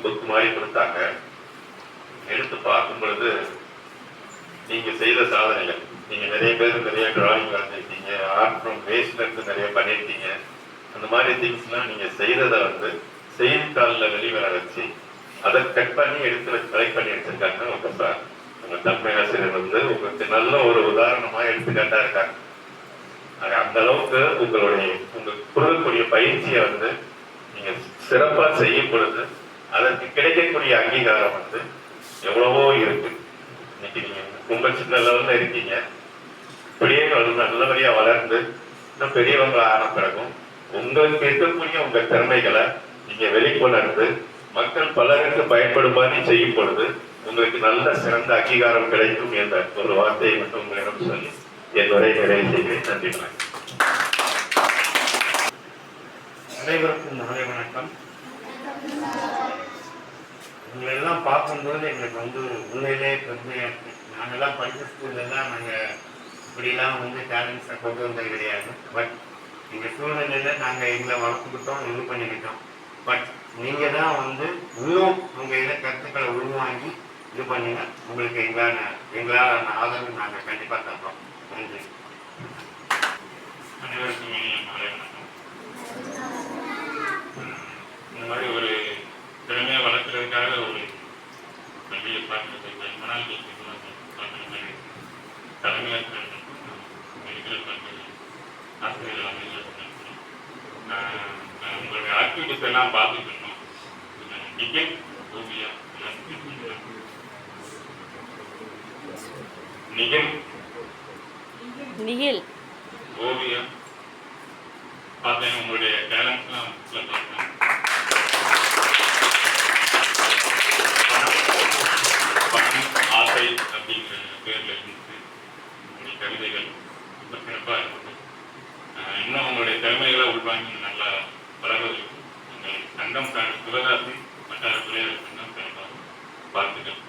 Book மாதிரி கொடுத்தாங்க. எடுத்து பார்க்கும் பொழுது நீங்க செய்த சாதனைகள், நீங்க நிறைய பேர் நிறைய டிராயிங் வரைஞ்சிருக்கீங்க, ஆர்ட் ஃப்ரம் வேஸ்ட்ல இருந்து நிறைய பண்ணியிருக்கீங்க. அந்த மாதிரி திங்ஸ்லாம் நீங்க செய்ததை செய்தித்தாளில் வெளிவர வச்சு அதை கட் பண்ணி எடுத்து கலெக்ட் பண்ணி வச்சிருக்காங்க உங்க சார். உங்க தலைமை ஆசிரியர் உங்களுக்கு நல்ல ஒரு உதாரணமா எடுத்துக்காட்டா இருக்காங்க. அந்த அளவுக்கு உங்க கொடுக்கக்கூடிய பயிற்சியை நீங்க சிறப்பா செய்யும் பொழுது அதற்கு கிடைக்கக்கூடிய அங்கீகாரம் எவ்வளவோ இருக்கு. இன்னைக்கு நீங்க ரொம்ப சின்ன லெவல்ல இருக்கீங்க, இப்படியே நல்லபடியா வளர்ந்து இன்னும் பெரியவங்க ஆன பிறகும் உங்களுக்கு இருக்கக்கூடிய உங்க திறமைகளை நீங்க வெளிக்கொணர்ந்து மக்கள் பலருக்கு பயன்படுமாறு செய்யும் பொழுது உங்களுக்கு நல்ல சிறந்த அங்கீகாரம் கிடைக்கும் என்ற ஒரு வார்த்தையை மட்டும் உங்களிடம் சொல்லி என் உரை நிறைவு செய்கிறேன். நன்றி. அனைவருக்கும் மாலை வணக்கம். உங்களை எல்லாம் பார்க்கும்போது எங்களுக்கு உண்மையிலே பெருமையாக இருக்கு. நாங்கள்லாம் படித்த ஸ்கூல்லலாம் நாங்கள் இப்படிலாம் டேலண்ட்ஸை கொண்டு வந்தது கிடையாது. பட் எங்கள் சூழ்நிலையில் நாங்கள் எங்களை வளர்த்துக்கிட்டோம், இது பண்ணிக்கிட்டோம். பட் நீங்கள் தான் இன்னும் உங்கள் இதில் கருத்துக்களை உள்வாங்கி இது பண்ணுங்க. உங்களுக்கு எங்களால் ஆதரவு நாங்கள் கண்டிப்பாக தர்றோம். நன்றி. அனைவருக்கும் மாலை வணக்கம். இந்த மாதிரி ஒரு திறமையை வளர்க்குறதுக்காக ஒரு பள்ளியை பார்க்கறதுக்கு மனால் தலைமையாசிரியர் மெடிக்கல் கல்லூரி ஆசிரியர்கள் அமைச்சர் உங்களுடைய ஆக்டிவிட்டிஸ் எல்லாம் பார்த்துட்டு இருக்கோம். நிகில் ஓவியா நிகில் ஓவியா பார்த்தேன். உங்களுடைய டேலண்ட்ஸ்லாம் பார்த்தேன். பணம் ஆசை அப்படிங்கிற பேர்ல இருந்து உங்களுடைய கவிதைகள் ரொம்ப சிறப்பாக இருந்தது. இன்னும் உங்களுடைய திறமைகளை உள்வாங்கி நல்லா வளர்வதற்கு உங்கள் சங்கம் சிவகாசி வட்டார துறையாக சங்கம் சிறப்பாக வாழ்த்துக்கள்.